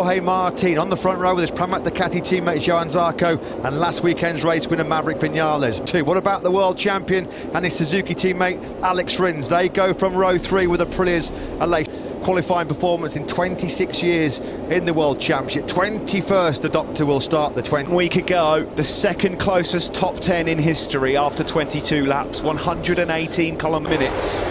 Jorge Martin on the front row with his Pemuncak Ducati teammate Johan Zarco and last weekend's race winner Maverick Vinales. Two, what about the world champion and his Suzuki teammate Alex Rins? They go from row 3 with Aprilia's qualifying performance in 26 years in the World Championship. 21st, the doctor will start the 20. A week ago, the second closest top 10 in history after 22 laps, 118 column minutes.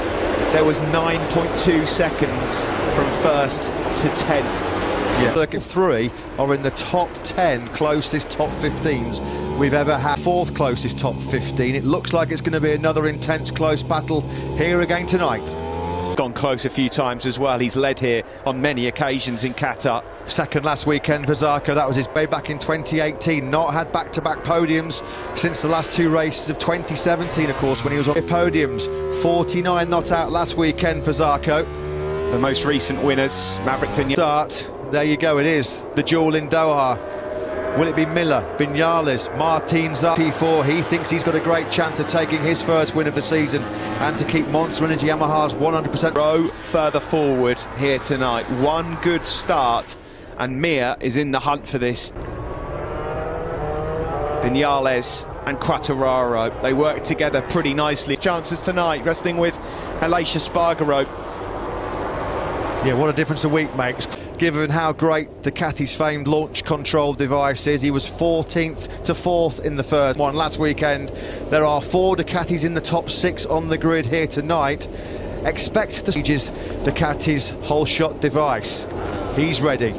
There was 9.2 seconds from first to 10th. Yeah. Circuit 3 are in the top 10 closest top 15s we've ever had. Fourth closest top 15. It looks like it's going to be another intense close battle here again tonight. Gone close a few times as well. He's led here on many occasions in Qatar. Second last weekend for Zarco. That was his way back in 2018. Not had back-to-back podiums since the last 2 races of 2017, of course, when he was on podiums. 49 not out last weekend for Zarco. The most recent winners, Maverick Vinales. Start. There you go. It is the duel in Doha. Will it be Miller, Vinales, Martin Zarco? T4, he thinks he's got a great chance of taking his first win of the season and to keep Monster Energy Yamaha's 100%. Row further forward here tonight. One good start and Mir is in the hunt for this. Vinales and Quartararo, they work together pretty nicely. Chances tonight, resting with Aleix Espargaro. Yeah, what a difference a week makes. Given how great Ducati's famed launch control device is, he was 14th to 4th in the first one last weekend. There are 4 Ducatis in the top 6 on the grid here tonight. Expect the stages Ducati's whole shot device. He's ready.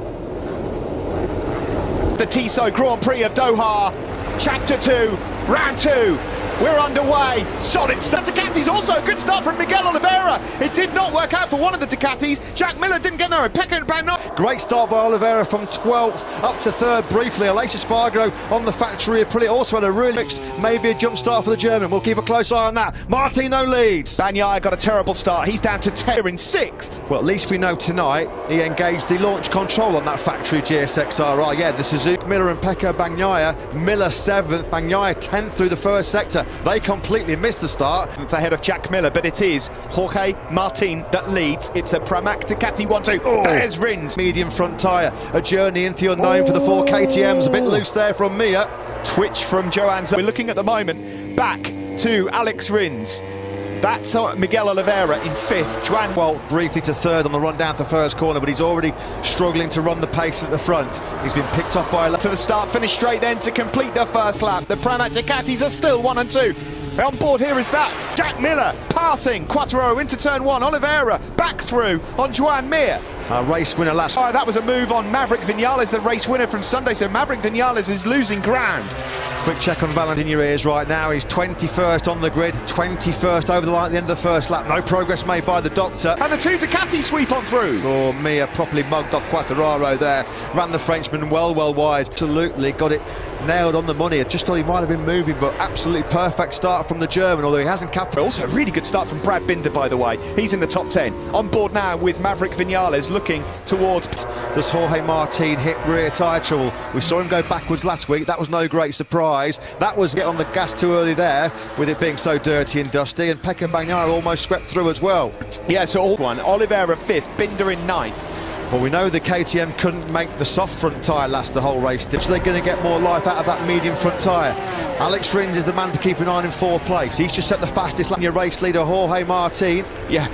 The Tissot Grand Prix of Doha, Chapter 2, Round 2. We're underway. Solid start. Ducati's also a good start from Miguel Oliveira. It did not work out for one of the Ducatis. Jack Miller didn't get there. Great start by Oliveira from 12th up to 3rd briefly. Aleix Espargaro on the factory Aprilia also had a really mixed, maybe a jump start for the German. We'll keep a close eye on that. Martino leads. Bagnaia got a terrible start. He's down to 10 in 6th. Well, at least we know tonight he engaged the launch control on that factory GSX-RR. Yeah, the Suzuki, Miller and Pecco Bagnaia. Miller 7th, Bagnaia 10th through the first sector. They completely missed the start. It's ahead of Jack Miller, but it is Jorge Martin that leads. It's a Pemuncak Ducati 1-2. There's Rins. Medium front tyre. A journey into the unknown for the 4 KTMs. A bit loose there from Mia. Twitch from Johan. We're looking at the moment back to Alex Rins. That's Miguel Oliveira in 5th. Joan well, briefly to 3rd on the run down to the first corner, but he's already struggling to run the pace at the front. He's been picked up by to the start, finish straight then to complete the first lap. The Pemuncak Ducatis are still 1 and 2. On board here is that Jack Miller passing Quartararo into turn 1. Oliveira back through on Joan Mir. Race winner last. Oh, that was a move on Maverick Vinales, the race winner from Sunday. So Maverick Vinales is losing ground. Quick check on Valentine in your ears right now. He's 21st on the grid, 21st over the line at the end of the first lap. No progress made by the doctor. And the 2 Ducati sweep on through. Oh, Mia properly mugged off Quartararo there. Ran the Frenchman well wide. Absolutely got it nailed on the money. I just thought he might have been moving, but absolutely perfect start from the German, although he hasn't capped. Also, a really good start from Brad Binder, by the way. He's in the top 10. On board now with Maverick Vinales, looking towards. Does Jorge Martin hit rear tyre trouble? We saw him go backwards last week. That was no great surprise. That was get on the gas too early there, with it being so dirty and dusty, and Pecco Bagnaia almost swept through as well. Yeah, so all one. Oliveira 5th, Binder in 9th. Well, we know the KTM couldn't make the soft front tyre last the whole race, so they're going to get more life out of that medium front tyre. Alex Rins is the man to keep an eye on in 4th place. He's just set the fastest lap. Your race leader, Jorge Martin. Yeah,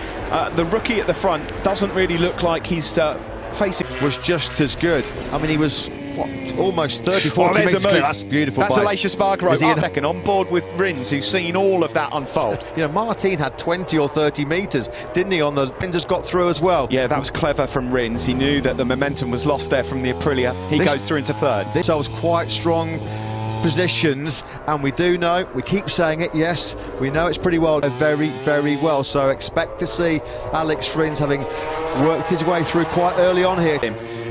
the rookie at the front doesn't really look like he's facing. Was just as good. I mean, he was what, almost 30-40 metres clear. That's beautiful. That's Aleix Espargaro second on board with Rins, who's seen all of that unfold. You know, Martin had 20 or 30 metres, didn't he, on the Rins got through as well. Yeah, that was clever from Rins. He knew that the momentum was lost there from the Aprilia. He goes through into 3rd. This was quite strong positions, and we do know, we keep saying it, yes, we know it's pretty well, very well, so expect to see Alex Rins having worked his way through quite early on here,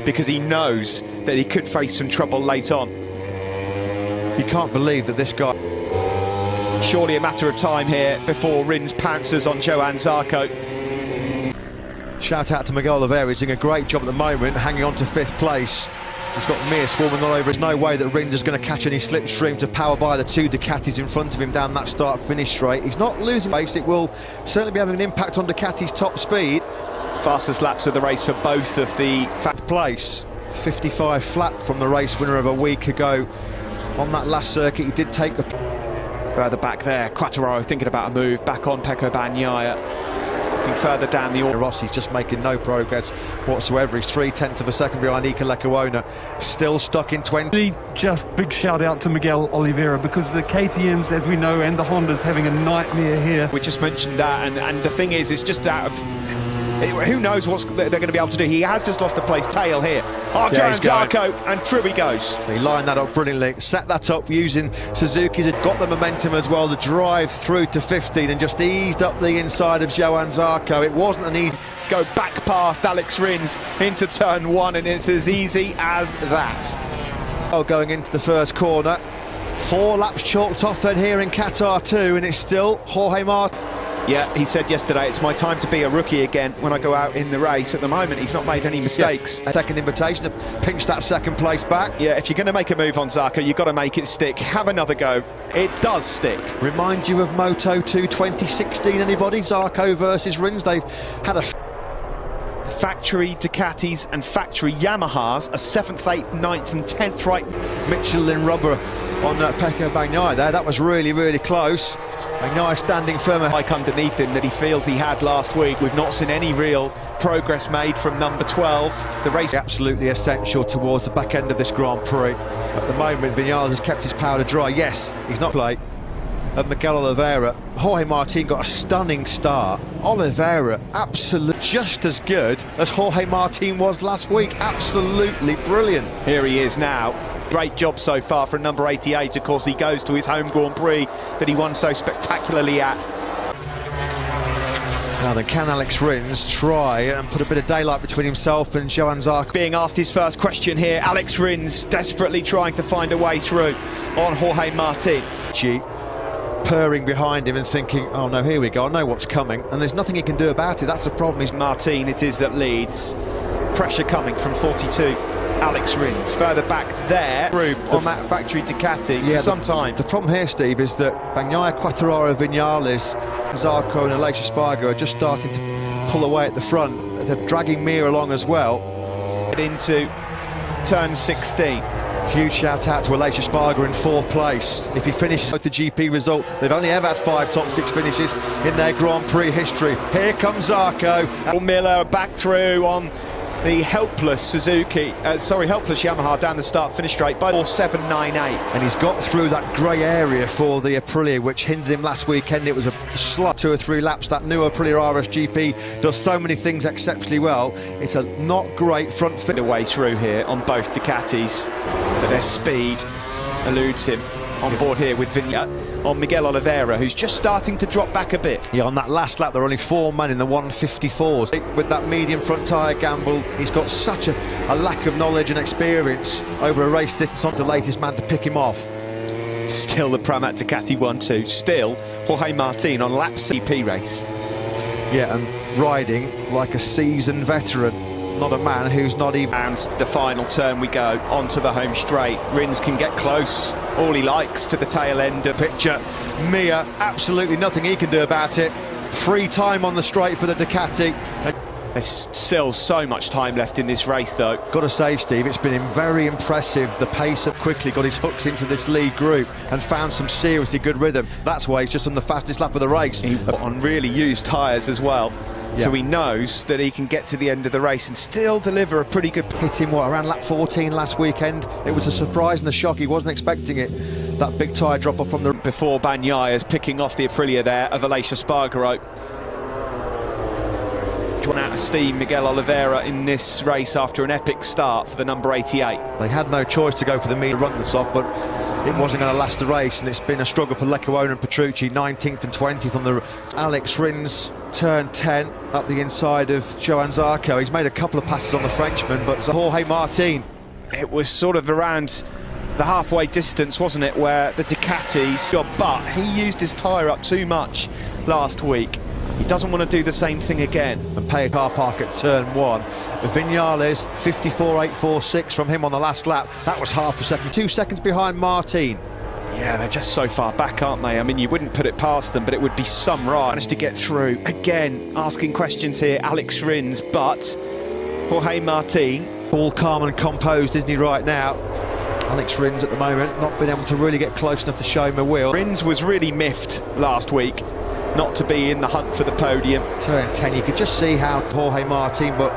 because he knows that he could face some trouble late on. You can't believe that this guy. Surely a matter of time here before Rins pounces on Johan Zarco. Shout out to Miguel Oliveira, he's doing a great job at the moment, hanging on to 5th place. He's got Mir swarming all over. There's no way that Rins is going to catch any slipstream to power by the 2 Ducatis in front of him down that start-finish straight. He's not losing pace. It will certainly be having an impact on Ducati's top speed. Fastest laps of the race for both of the 5th place. 55 flat from the race winner of a week ago. On that last circuit, he did take the... Further back there, Quartararo thinking about a move back on Pecco Bagnaia. Looking further down the order. Rossi's just making no progress whatsoever. He's 0.3 of a second behind Iker Lecuona, still stuck in 20. Just big shout out to Miguel Oliveira, because the KTMs, as we know, and the Hondas having a nightmare here. We just mentioned that, and the thing is, it's just out of... Who knows what they're going to be able to do. He has just lost a place tail here. Johan Zarco, and through he goes. He lined that up brilliantly, set that up using Suzuki's, had got the momentum as well, the drive through to 15 and just eased up the inside of Johan Zarco. It wasn't an easy... Go back past Alex Rins into turn 1, and it's as easy as that. Oh, going into the first corner. 4 laps chalked off then here in Qatar 2, and it's still Jorge Martin. Yeah, he said yesterday, it's my time to be a rookie again when I go out in the race. At the moment, he's not made any mistakes. Yeah. Second invitation to pinch that second place back. Yeah, if you're going to make a move on Zarco, you've got to make it stick. Have another go. It does stick. Remind you of Moto2 2016, anybody? Zarco versus Rins. They've had a... Factory Ducatis and factory Yamahas, a 7th, 8th, 9th and 10th right. Michelin rubber on Pecco Bagnaia there. That was really, really close. Bagnaia standing firmer. Like underneath him that he feels he had last week. We've not seen any real progress made from number 12. The race absolutely essential towards the back end of this Grand Prix. At the moment, Vinales has kept his powder dry. Yes, he's not played. Of Miguel Oliveira, Jorge Martin got a stunning start. Oliveira, absolutely just as good as Jorge Martin was last week. Absolutely brilliant. Here he is now. Great job so far from number 88. Of course, he goes to his home Grand Prix that he won so spectacularly at. Now then, can Alex Rins try and put a bit of daylight between himself and Johan Zarco? Being asked his first question here, Alex Rins desperately trying to find a way through on Jorge Martin. Purring behind him and thinking, oh no, here we go, I know what's coming, and there's nothing he can do about it. That's the problem. Is Martin it is that leads. Pressure coming from 42. Alex Rins further back there on that factory Ducati for some time. The problem here, Steve, is that Bagnaia, Quartararo, Vinales, Zarco and Aleix Espargaro are just starting to pull away at the front. They're dragging Mir along as well. Into turn 16. Huge shout out to Aleix Espargaro in 4th place. If he finishes with the GP result, they've only ever had 5 top 6 finishes in their Grand Prix history. Here comes Zarco. Miller back through on the helpless helpless Yamaha down the start-finish straight by 4.798. And he's got through that grey area for the Aprilia, which hindered him last weekend. It was a slight 2 or 3 laps. That new Aprilia RSGP does so many things exceptionally well. It's a not great front fit. Way through here on both Ducatis, but their speed eludes him. On board here with on Miguel Oliveira, who's just starting to drop back a bit. Yeah, on that last lap, there are only 4 men in the 154s. With that medium front tyre gamble, he's got such a lack of knowledge and experience over a race distance on the latest man to pick him off. Still the Pramac Ducati 1-2. Still Jorge Martin on lap CP race. Yeah, and riding like a seasoned veteran. Not a man who's not even... And the final turn we go, onto the home straight. Rins can get close, all he likes, to the tail end of picture. Mir, absolutely nothing he can do about it. Free time on the straight for the Ducati. There's still so much time left in this race, though. Got to say, Steve, it's been very impressive. The pace of quickly got his hooks into this lead group and found some seriously good rhythm. That's why he's just on the fastest lap of the race. He on really used tyres as well. Yeah. So he knows that he can get to the end of the race and still deliver a pretty good... Hit him, around lap 14 last weekend. It was a surprise and a shock. He wasn't expecting it. That big tyre drop off from the... Before Bagnaia is picking off the Aprilia there of Aleix Espargaro. Drawn out of steam, Miguel Oliveira in this race after an epic start for the number 88. They had no choice to go for the mean run this off, but it wasn't going to last the race, and it's been a struggle for Lecuona and Petrucci, 19th and 20th on the... Alex Rins, turn 10, up the inside of Johan Zarco. He's made a couple of passes on the Frenchman, but Jorge Martin... It was sort of around the halfway distance, wasn't it, where the Ducatis... But he used his tyre up too much last week. He doesn't want to do the same thing again. And pay a car park at turn 1. Vinales, 54.846 from him on the last lap. That was half a second. 2 seconds behind Martin. Yeah, they're just so far back, aren't they? I mean, you wouldn't put it past them, but it would be some right. Managed to get through. Again, asking questions here, Alex Rins, but Jorge Martin All calm and composed, isn't he, right now? Alex Rins at the moment, not been able to really get close enough to show him a wheel. Rins was really miffed last week not to be in the hunt for the podium. Turn 10, you could just see how Jorge Martin, but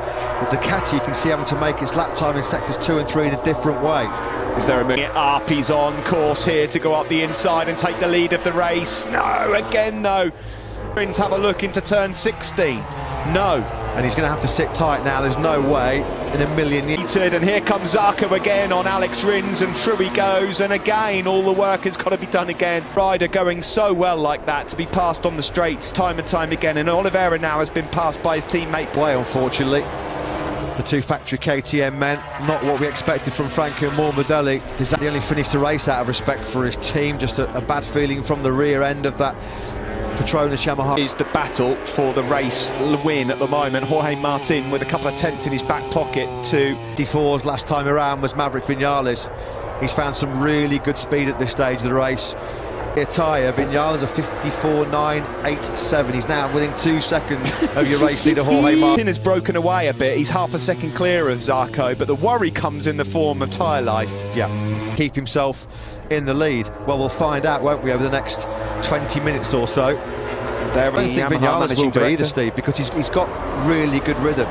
the Ducati, you can see having to make its lap time in sectors 2 and 3 in a different way. Is there a move? Up, he's on course here to go up the inside and take the lead of the race. No, again no. Rins have a look into turn 16. No. And he's going to have to sit tight now, there's no way in a million years. And here comes Zarco again on Alex Rins, and through he goes, and again all the work has got to be done again. Rider going so well like that to be passed on the straights time and time again, and Oliveira now has been passed by his teammate. Way, unfortunately. The two factory KTM men, not what we expected from Franco Morbidelli. He only finished the race out of respect for his team, just a bad feeling from the rear end of that Petronas Yamaha. Is the battle for the race win at the moment. Jorge Martin with a couple of tenths in his back pocket to 54's last time around was Maverick Vinales. He's found some really good speed at this stage of the race. Tyre, Vinales a 54.987. He's now within 2 seconds of your race leader Jorge Martin. Has broken away a bit. He's half a second clear of Zarco, but the worry comes in the form of tyre life. Yeah, keep himself in the lead. Well, we'll find out, won't we, over the next 20 minutes or so. I don't think Vinales will be either, Steve, because he's got really good rhythm.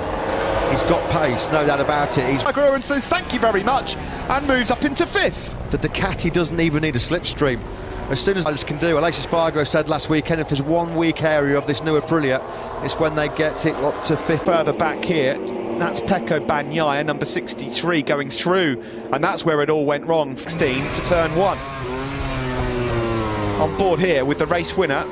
He's got pace, no doubt about it. He's and says thank you very much and moves up into 5th. The Ducati doesn't even need a slipstream. As soon as pilots can do, Aleix Espargaro said last weekend, if there's one weak area of this new Aprilia, it's when they get it up to 5th. Further back here, that's Pecco Bagnaia, number 63, going through, and that's where it all went wrong. 16 to turn 1. On board here with the race winner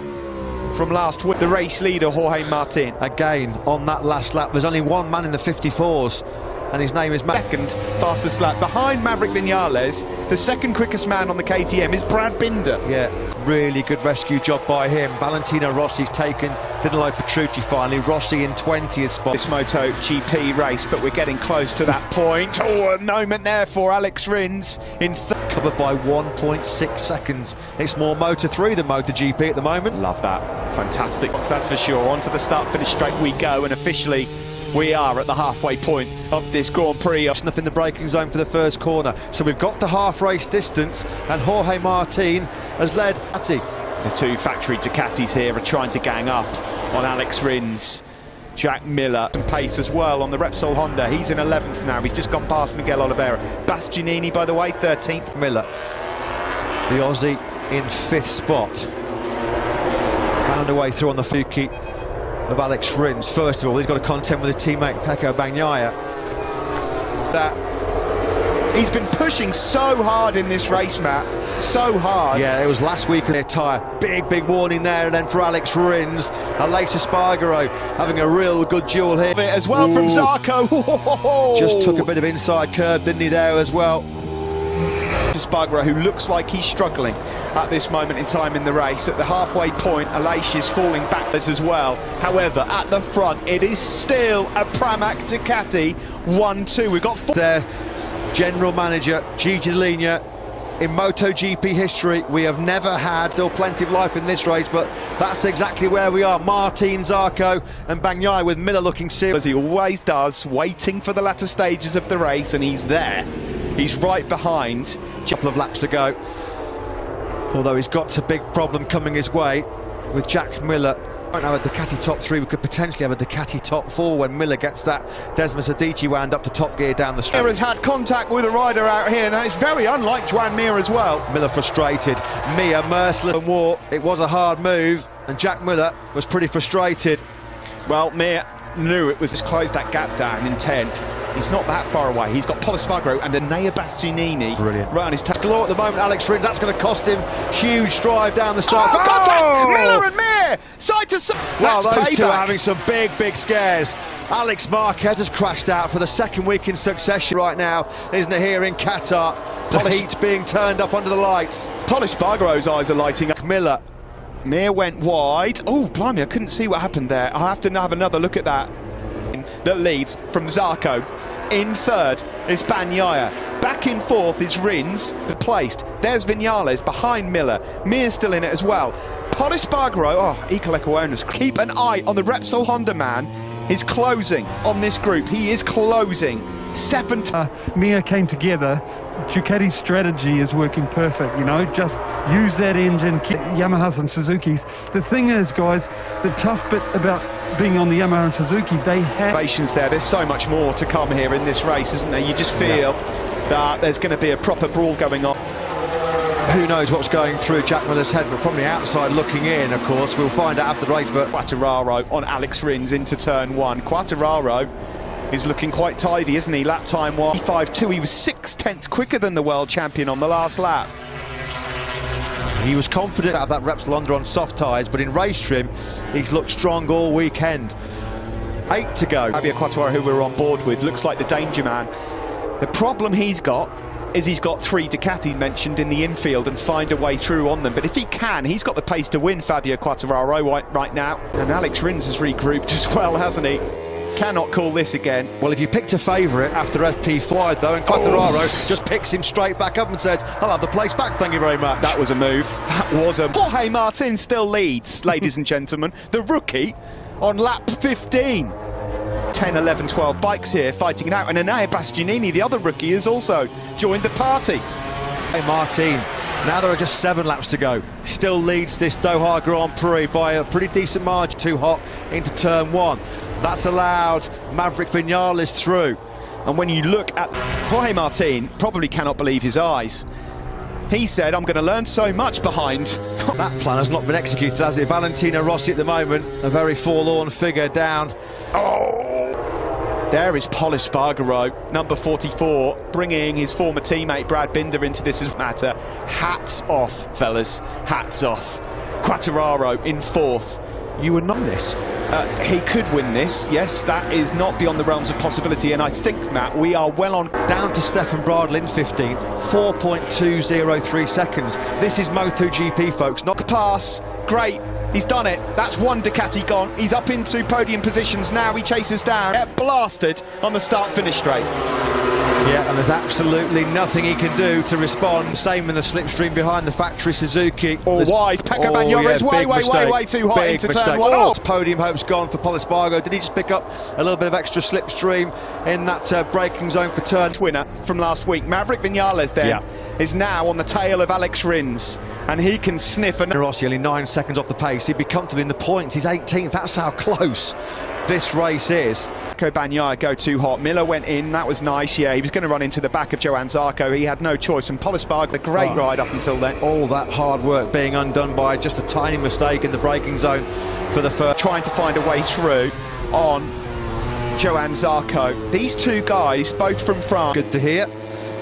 from last week, the race leader Jorge Martin. Again, on that last lap, there's only one man in the 54s, and his name is Second fastest lap behind Maverick Vinales. The second quickest man on the KTM is Brad Binder. Yeah, really good rescue job by him. Valentino Rossi's taken Danilo Petrucci finally. Rossi in 20th spot. This Motogp race, but we're getting close to that point. Oh, a moment there for Alex Rins in covered by 1.6 seconds. It's more Moto3 than MotoGP at the moment. Love that. Fantastic. That's for sure. On to the start-finish straight we go, and officially we are at the halfway point of this Grand Prix. Up in the braking zone for the first corner. So we've got the half race distance, and Jorge Martin has led Ducati. The two factory Ducatis here are trying to gang up on Alex Rins. Jack Miller, some pace as well on the Repsol Honda. He's in 11th now. He's just gone past Miguel Oliveira. Bastianini, by the way, 13th. Miller, the Aussie, in 5th spot. Found a way through on the Fuki of Alex Rins. First of all, he's got to contend with his teammate Pecco Bagnaia. That he's been pushing so hard in this race, Matt, so hard. Yeah, it was last week in their tyre. Big warning there, and then for Alex Rins, Aleix Espargaro having a real good duel here. As well from Zarco. Just took a bit of inside curve, didn't he, there as well. Espargaro, who looks like he's struggling at this moment in time in the race. At the halfway point, Aleix is falling backwards as well. However, at the front, it is still a Pramac Ducati 1-2. We've got their general manager, Gigi Dall'Igna. In MotoGP history, we have never had still plenty of life in this race, but that's exactly where we are. Martin, Zarco and Bagnaia, with Miller looking serious. As he always does, waiting for the latter stages of the race, and he's there. He's right behind. A couple of laps ago, although he's got a big problem coming his way with Jack Miller. We won't have a Ducati top 3, we could potentially have a Ducati top 4 when Miller gets that Desmos Adichie wound up to top gear down the straight. Mir has had contact with a rider out here, and it's very unlike Joan Mir as well. Miller frustrated, Mir merciless and war. It was a hard move, and Jack Miller was pretty frustrated. Well, Mir knew it was just close that gap down in 10th. He's not that far away. He's got Pol Espargaro and Enea Bastianini. Brilliant. Right on his tail. Galore at the moment, Alex Rins. That's going to cost him huge drive down the start. Oh, for contact! Miller and Mir! Side to side. Well, that's those payback. two are having some big scares. Alex Marquez has crashed out for the second week in succession right now, isn't it, here in Qatar? The heat being turned up under the lights. Pol Espargaro's eyes are lighting up. Miller. Mir went wide. Oh, blimey, I couldn't see what happened there. I'll have to have another look at that. That leads from Zarco. In 3rd is Bagnaia. Back in 4th is Rins, placed. There's Vinales behind Miller. Mir's still in it as well. Pol Espargaro, Eco owners, keep an eye on the Repsol Honda man. He's closing on this group. He is closing Mia came together. Ducati's strategy is working perfect, you know, just use that engine, Yamahas and Suzukis. The thing is, guys, the tough bit about being on the Yamaha and Suzuki, they have... There's so much more to come here in this race, isn't there? You just feel that there's going to be a proper brawl going on. Who knows what's going through Jack Miller's head, but from the outside looking in, of course, we'll find out after the race. But Quartararo on Alex Rins into turn one. Quartararo is looking quite tidy, isn't he? Lap time 1:5.2. He was 6/10 quicker than the world champion on the last lap. He was confident out of that Repsol Honda on soft tyres, but in race trim, he's looked strong all weekend. 8 to go. Fabio Quartararo, who we're on board with, looks like the danger man. The problem he's got is he's got 3 Ducatis mentioned in the infield and find a way through on them. But if he can, he's got the pace to win, Fabio Quartararo, right now. And Alex Rins has regrouped as well, hasn't he? Cannot call this again. Well, if you picked a favourite after FP wide, though, and Quartararo just picks him straight back up and says, I'll have the place back, thank you very much. That was a move. That was a... Jorge Martin still leads, ladies and gentlemen. The rookie on lap 15. 10, 11, 12 bikes here fighting it out. And Enea Bastianini, the other rookie, has also joined the party. Hey, Martin. Now there are just 7 laps to go. Still leads this Doha Grand Prix by a pretty decent margin. Too hot into turn 1. That's allowed Maverick Vinales through. And when you look at Jorge Martin, probably cannot believe his eyes. He said, I'm going to learn so much behind. That plan has not been executed, has it? Valentino Rossi at the moment, a very forlorn figure down. There is Pol Espargaro, number 44, bringing his former teammate Brad Binder into this matter. Hats off, fellas, hats off. Quartararo in 4th. You would know this. He could win this, yes, that is not beyond the realms of possibility, and I think, Matt, we are well on. Down to Stefan Bradl in 15th, 4.203 seconds. This is MotoGP, folks, not pass. Great, he's done it. That's 1 Ducati gone. He's up into podium positions now. He chases down. Get blasted on the start-finish straight. Yeah, and there's absolutely nothing he can do to respond. Same in the slipstream behind the factory Suzuki. Wide. Pecco Bagnaia is way too hot into turn 1. Oh, podium hopes gone for Pol Espargaro. Did he just pick up a little bit of extra slipstream in that braking zone for turn? Winner from last week, Maverick Vinales then, is now on the tail of Alex Rins, and he can sniff. And Rossi only 9 seconds off the pace. He'd be comfortably in the points. He's 18th. That's how close this race is. Pecco Bagnaia go too hot. Miller went in. That was nice. Yeah, he was going to run into the back of Johann Zarco. He had no choice. And Pol Espargaro, a great ride up until then. All that hard work being undone by just a tiny mistake in the braking zone for the first. Trying to find a way through on Johann Zarco. These 2 guys, both from France. Good to hear.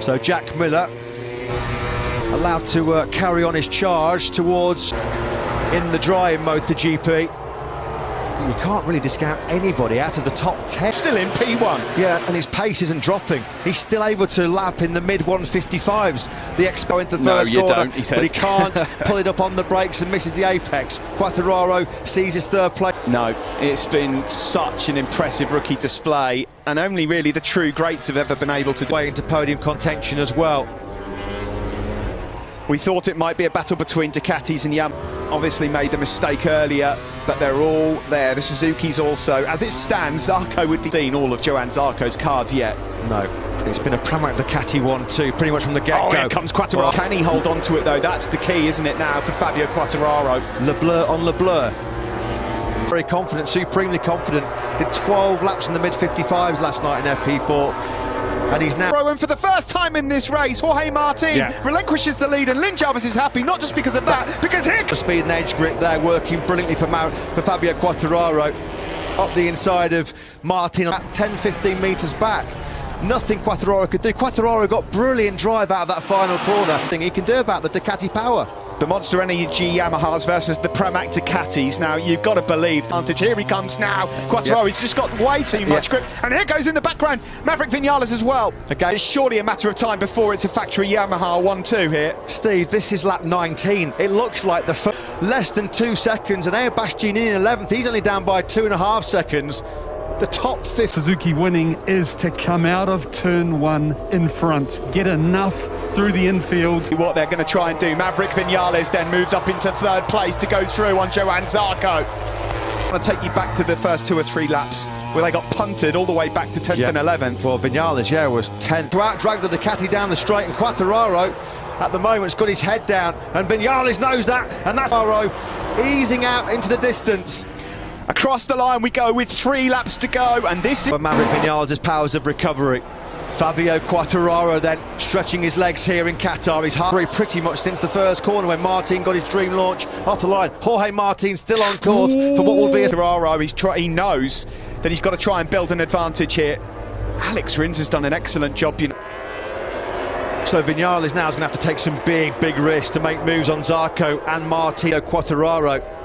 So Jack Miller allowed to carry on his charge towards in the dry in MotoGP. You can't really discount anybody out of the top 10. Still in P1. Yeah, and his pace isn't dropping. He's still able to lap in the mid-155s. The Expo into the first corner, don't, he says. But he can't pull it up on the brakes and misses the apex. Quartararo sees his 3rd place. No, it's been such an impressive rookie display, and only really the true greats have ever been able to do way into podium contention as well. We thought it might be a battle between Ducatis and Yamaha. Obviously made the mistake earlier, but they're all there. The Suzuki's also. As it stands, Zarco would be seen all of Johann Zarco's cards yet. No, it's been a Pemuncak Ducati 1-2 pretty much from the get-go. Oh, here comes Quartararo. Can he hold on to it though? That's the key, isn't it, now for Fabio Quartararo? Le Bleu on Le Bleu. Very confident, supremely confident. Did 12 laps in the mid-55s last night in FP4. And he's now... And for the first time in this race, Jorge Martin relinquishes the lead, and Lynn Jarvis is happy, not just because of that, because here... The speed and edge grip there, working brilliantly for Fabio Quartararo. Up the inside of Martin, 10-15 metres back. Nothing Quartararo could do. Quartararo got brilliant drive out of that final corner. Nothing he can do about the Ducati power. The Monster Energy Yamahas versus the Pemuncak Ducatis. Now, you've got to believe advantage. Here he comes now. Quartararo, he's just got way too much grip. And here goes in the background Maverick Vinales as well. Again, it's surely a matter of time before it's a factory Yamaha 1-2 here. Steve, this is lap 19. It looks like the less than 2 seconds. And Enea Bastianini in 11th. He's only down by 2.5 seconds. The top 5th. Suzuki winning is to come out of turn 1 in front, get enough through the infield. What they're going to try and do. Maverick Vinales then moves up into 3rd place to go through on Johann Zarco. I'll take you back to the first 2 or 3 laps where they got punted all the way back to 10th and 11th. Well, Vinales, was 10th. To out-drag the Ducati down the straight, and Quartararo, at the moment, has got his head down, and Vinales knows that, and that's Quartararo easing out into the distance. Across the line we go with 3 laps to go, and this is... Maverick Vinales' powers of recovery. Fabio Quartararo then stretching his legs here in Qatar. He's hungry pretty much since the first corner when Martin got his dream launch off the line. Jorge Martin still on course for what will be a... Quartararo, he knows that he's got to try and build an advantage here. Alex Rins has done an excellent job, you know. So Vinales now is going to have to take some big risks to make moves on Zarco and Martino Quartararo.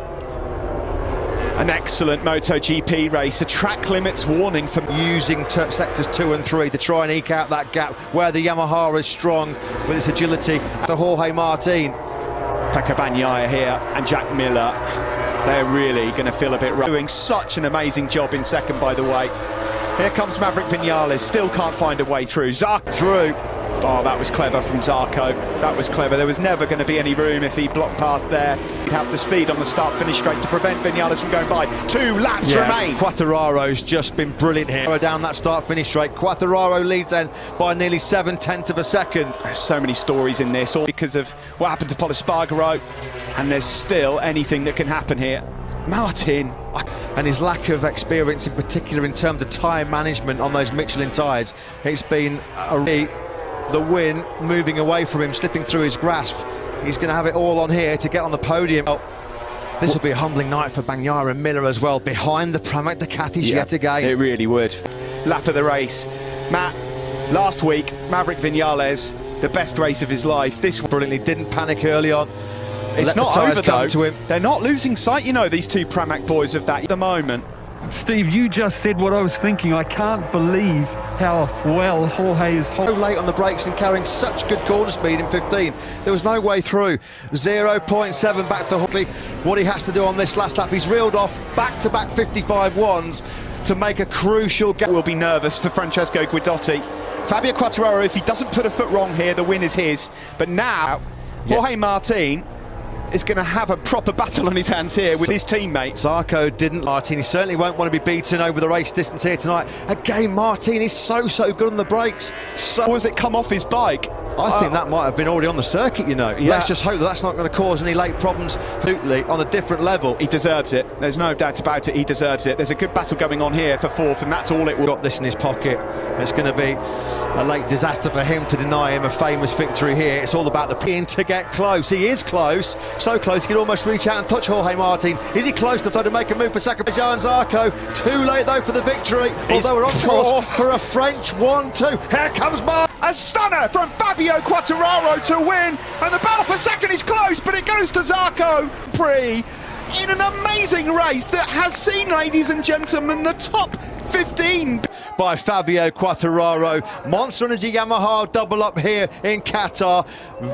An excellent MotoGP race, a track limits warning for using sectors 2 and 3 to try and eke out that gap where the Yamaha is strong with its agility. The Jorge Martin. Pecco Bagnaia here and Jack Miller, they're really going to feel a bit rough. Doing such an amazing job in second, by the way. Here comes Maverick Vinales, still can't find a way through. Zarco through. Oh, that was clever from Zarco. That was clever. There was never going to be any room if he blocked past there. He'd have the speed on the start-finish straight to prevent Vinales from going by. 2 laps remain. Quartararo's just been brilliant here. Down that start-finish straight. Quartararo leads then by nearly 7/10 of a second. There's so many stories in this, all because of what happened to Paul Espargaro, and there's still anything that can happen here. Martin. And his lack of experience in particular in terms of tyre management on those Michelin tyres. It's been the win moving away from him, slipping through his grasp. He's going to have it all on here to get on the podium. This will be a humbling night for Bagnaia and Miller as well, behind the Pramac Ducatis yet again. It really would. Lap of the race. Matt, last week, Maverick Vinales, the best race of his life. This brilliantly didn't panic early on. It's not over though. To him. They're not losing sight, you know, these 2 Pramac boys of that at the moment. Steve, you just said what I was thinking. I can't believe how well Jorge is so late on the brakes and carrying such good corner speed in 15. There was no way through. 0.7 back to Jorge. What he has to do on this last lap, he's reeled off back-to-back 55 ones to make a crucial gap. Will be nervous for Francesco Guidotti. Fabio Quartararo, if he doesn't put a foot wrong here, the win is his. But now, Jorge Martin is going to have a proper battle on his hands here with his teammate. Zarco didn't. Martin, he certainly won't want to be beaten over the race distance here tonight. Again, Martin is so good on the brakes. Or has it come off his bike? I think that might have been already on the circuit, you know. Yeah. Let's just hope that that's not going to cause any late problems. Absolutely, on a different level. He deserves it. There's no doubt about it. He deserves it. There's a good battle going on here for 4th, and that's all it will. Got this in his pocket. It's going to be a late disaster for him to deny him a famous victory here. It's all about the pin to get close. He is close. So close, he could almost reach out and touch Jorge Martin. Is he close to make a move for second? Johan Zarco. Too late, though, for the victory. Although we're on course for a French 1-2. Here comes Martin. A stunner from Fabio Quartararo to win, and the battle for second is close, but it goes to Zarco in an amazing race that has seen, ladies and gentlemen, the top 15 by Fabio Quartararo. Monster Energy Yamaha double up here in Qatar.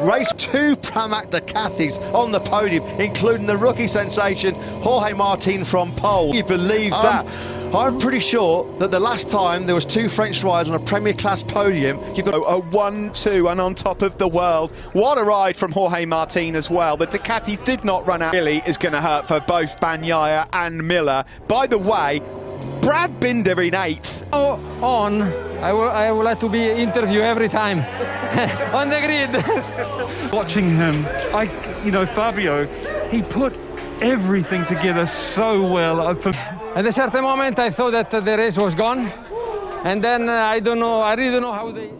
Race 2 Pramac Ducatis on the podium, including the rookie sensation Jorge Martin from pole. You believe that? I'm pretty sure that the last time there was 2 French riders on a Premier Class podium, you've got a 1-2 and on top of the world. What a ride from Jorge Martin as well. The Ducatis did not run out. Really is going to hurt for both Bagnaia and Miller. By the way, Brad Binder in 8th. I would like to be interviewed every time on the grid. Watching him, Fabio, he put everything together so well. At a certain moment, I thought that the race was gone, and then I really don't know how they.